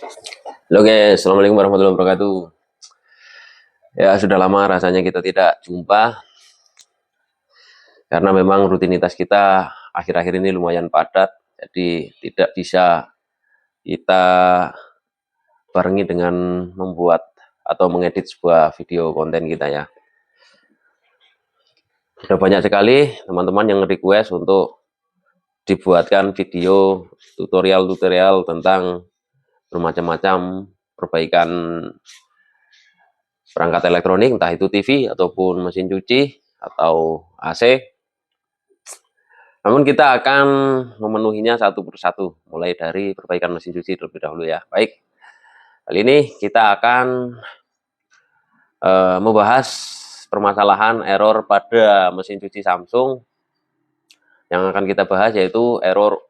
Halo guys, Assalamualaikum warahmatullahi wabarakatuh. Ya sudah lama rasanya kita tidak jumpa karena memang rutinitas kita akhir-akhir ini lumayan padat, jadi tidak bisa kita barengi dengan membuat atau mengedit sebuah video konten kita ya. Sudah banyak sekali teman-teman yang request untuk dibuatkan video tutorial-tutorial tentang bermacam-macam perbaikan perangkat elektronik, entah itu TV ataupun mesin cuci atau AC. Namun kita akan memenuhinya satu persatu, mulai dari perbaikan mesin cuci terlebih dahulu ya. Baik, kali ini kita akan membahas permasalahan error pada mesin cuci Samsung. Yang akan kita bahas yaitu error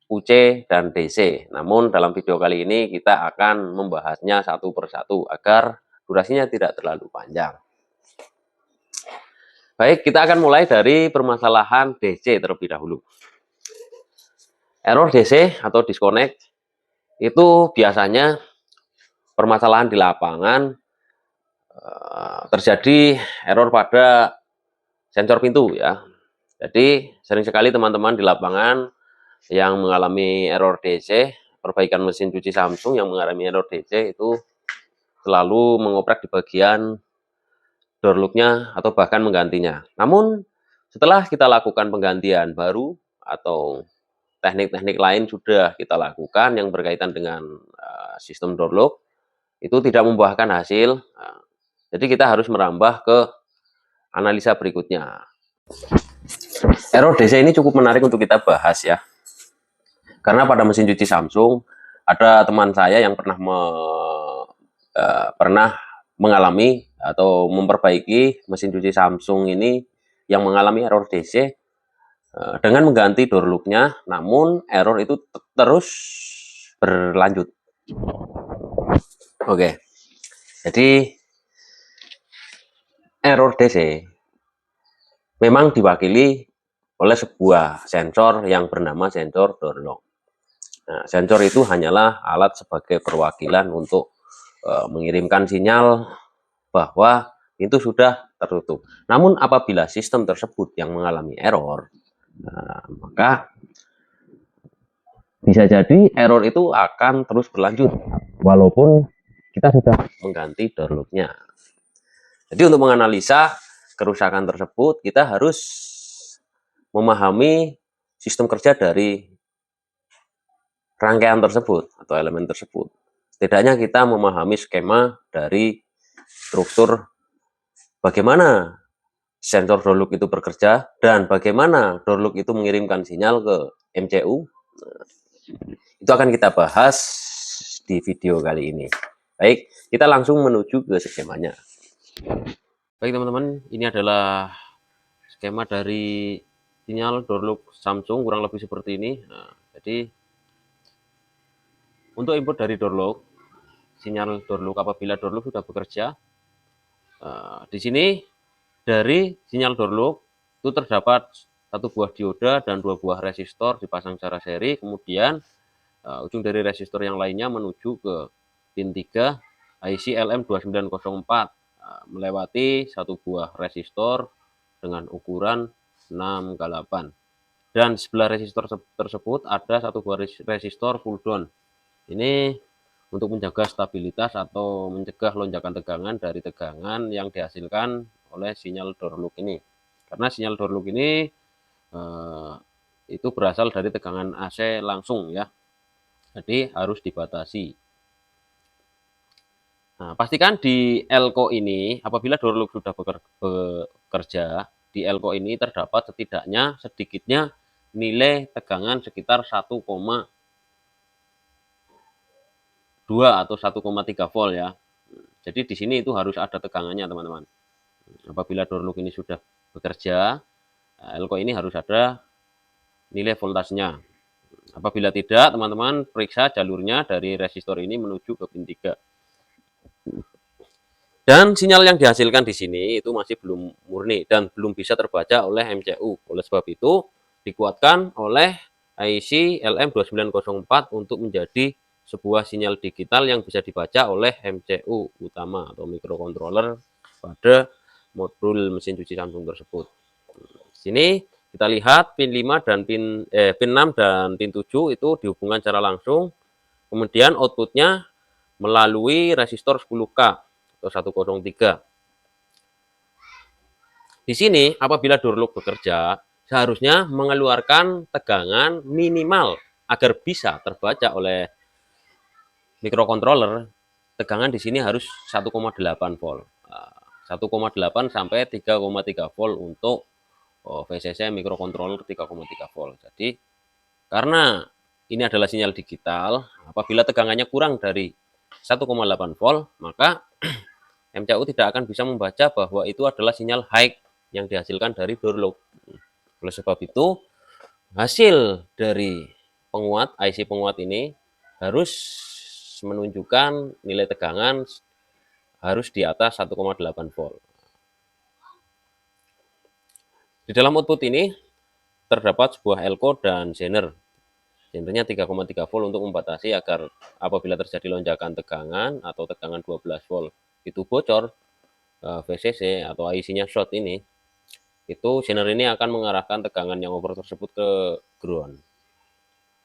UC dan DC. Namun dalam video kali ini kita akan membahasnya satu persatu agar durasinya tidak terlalu panjang. Baik, kita akan mulai dari permasalahan DC terlebih dahulu. Error DC atau disconnect itu biasanya permasalahan di lapangan terjadi error pada sensor pintu ya. Jadi sering sekali teman-teman di lapangan yang mengalami error DC, perbaikan mesin cuci Samsung yang mengalami error DC itu selalu mengoprak di bagian door lock-nya atau bahkan menggantinya. Namun setelah kita lakukan penggantian baru atau teknik-teknik lain sudah kita lakukan yang berkaitan dengan sistem door lock, itu tidak membuahkan hasil. Jadi kita harus merambah ke analisa berikutnya. Error DC ini cukup menarik untuk kita bahas ya. Karena pada mesin cuci Samsung ada teman saya yang pernah mengalami atau memperbaiki mesin cuci Samsung ini yang mengalami error DC dengan mengganti door lock-nya, namun error itu terus berlanjut. Oke, jadi error DC memang diwakili oleh sebuah sensor yang bernama sensor door lock. Nah, sensor itu hanyalah alat sebagai perwakilan untuk mengirimkan sinyal bahwa pintu sudah tertutup. Namun apabila sistem tersebut yang mengalami error, maka bisa jadi error itu akan terus berlanjut walaupun kita sudah mengganti door lock-nya. Jadi untuk menganalisa kerusakan tersebut kita harus memahami sistem kerja dari rangkaian tersebut atau elemen tersebut. Setidaknya kita memahami skema dari struktur bagaimana sensor door lock itu bekerja dan bagaimana door lock itu mengirimkan sinyal ke MCU. Itu akan kita bahas di video kali ini. Baik, kita langsung menuju ke skemanya. Baik teman-teman, ini adalah skema dari sinyal door lock Samsung kurang lebih seperti ini. Nah, jadi untuk input dari door lock, sinyal door lock apabila door lock sudah bekerja, di sini dari sinyal door lock itu terdapat satu buah dioda dan dua buah resistor dipasang secara seri. Kemudian ujung dari resistor yang lainnya menuju ke pin 3 IC LM2904 melewati satu buah resistor dengan ukuran 6x8. Dan di sebelah resistor tersebut ada satu buah resistor pull down. Ini untuk menjaga stabilitas atau mencegah lonjakan tegangan dari tegangan yang dihasilkan oleh sinyal door lock ini. Karena sinyal door lock ini itu berasal dari tegangan AC langsung ya. Jadi harus dibatasi. Nah, pastikan di elko ini apabila door lock sudah bekerja, di elko ini terdapat setidaknya sedikitnya nilai tegangan sekitar 1,2 atau 1,3 volt ya. Jadi di sini itu harus ada tegangannya teman-teman. Apabila door lock ini sudah bekerja, elko ini harus ada nilai voltasenya. Apabila tidak, teman-teman periksa jalurnya dari resistor ini menuju ke pin 3. Dan sinyal yang dihasilkan di sini itu masih belum murni dan belum bisa terbaca oleh MCU. Oleh sebab itu, dikuatkan oleh IC LM2904 untuk menjadi sebuah sinyal digital yang bisa dibaca oleh MCU utama atau microcontroller pada modul mesin cuci Samsung tersebut. Di sini kita lihat pin 5 dan pin 6 dan pin 7 itu dihubungkan secara langsung. Kemudian outputnya melalui resistor 10K atau 103. Di sini apabila door lock bekerja, seharusnya mengeluarkan tegangan minimal agar bisa terbaca oleh microcontroller. Tegangan di sini harus 1,8 volt. 1,8 sampai 3,3 volt untuk VCC microcontroller 3,3 volt. Jadi karena ini adalah sinyal digital, apabila tegangannya kurang dari 1,8 volt, maka MCU tidak akan bisa membaca bahwa itu adalah sinyal high yang dihasilkan dari door lock. Oleh sebab itu, hasil dari penguat IC penguat ini harus menunjukkan nilai tegangan harus di atas 1,8 volt. Di dalam output ini terdapat sebuah elco dan zener. Zenernya 3,3 volt untuk membatasi agar apabila terjadi lonjakan tegangan atau tegangan 12 volt itu bocor, VCC atau IC-nya short ini, itu zener ini akan mengarahkan tegangan yang over tersebut ke ground.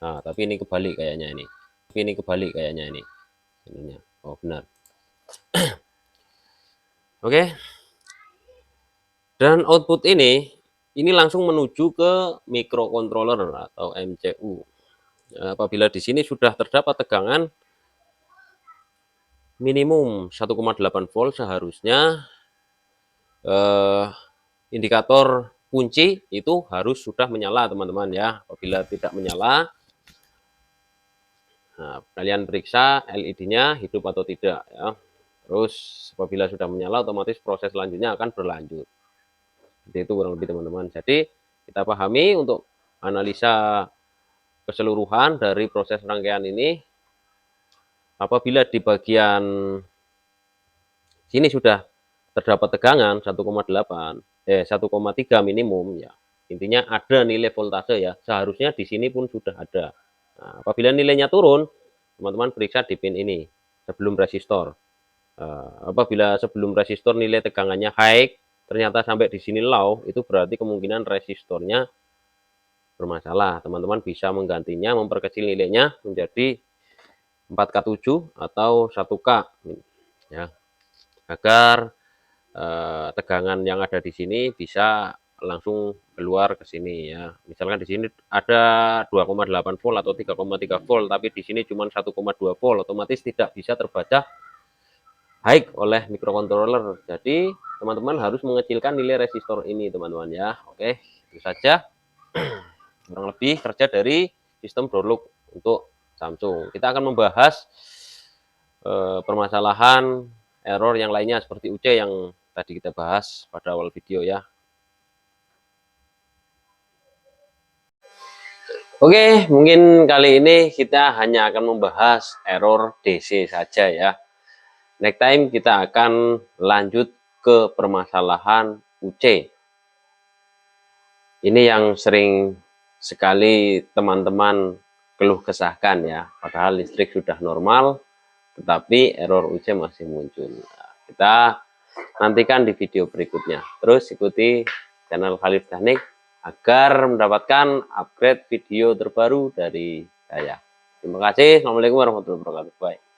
Nah, tapi ini kebalik kayaknya ini. Zenernya. Oh, benar. Oke. Dan output ini langsung menuju ke microcontroller atau MCU. Apabila di sini sudah terdapat tegangan minimum 1,8 volt, seharusnya indikator kunci itu harus sudah menyala, teman-teman ya. Apabila tidak menyala, nah, kalian periksa LED-nya hidup atau tidak ya. Terus apabila sudah menyala, otomatis proses selanjutnya akan berlanjut. Jadi itu kurang lebih, teman-teman. Jadi kita pahami untuk analisa keseluruhan dari proses rangkaian ini. Apabila di bagian sini sudah terdapat tegangan 1,3 minimum ya. Intinya ada nilai voltase ya. Seharusnya di sini pun sudah ada. Nah, apabila nilainya turun, teman-teman periksa di pin ini sebelum resistor. Apabila sebelum resistor nilai tegangannya high, ternyata sampai di sini low, itu berarti kemungkinan resistornya bermasalah. Teman-teman bisa menggantinya, memperkecil nilainya menjadi 4K7 atau 1K ya, agar tegangan yang ada di sini bisa langsung keluar ke sini ya. Misalkan di sini ada 2,8 volt atau 3,3 volt, tapi di sini cuma 1,2 volt, otomatis tidak bisa terbaca high oleh microcontroller. Jadi teman-teman harus mengecilkan nilai resistor ini, teman-teman ya. Oke, itu saja kurang lebih kerja dari sistem door lock untuk Samsung. Kita akan membahas permasalahan error yang lainnya seperti UC yang tadi kita bahas pada awal video ya. Oke, mungkin kali ini kita hanya akan membahas error DC saja ya. Next time kita akan lanjut ke permasalahan UC. Ini yang sering sekali teman-teman keluh kesahkan ya. Padahal listrik sudah normal, tetapi error UC masih muncul. Nah, kita nantikan di video berikutnya. Terus ikuti channel Khalif Teknik agar mendapatkan upgrade video terbaru dari saya. Terima kasih. Assalamualaikum warahmatullahi wabarakatuh. Bye.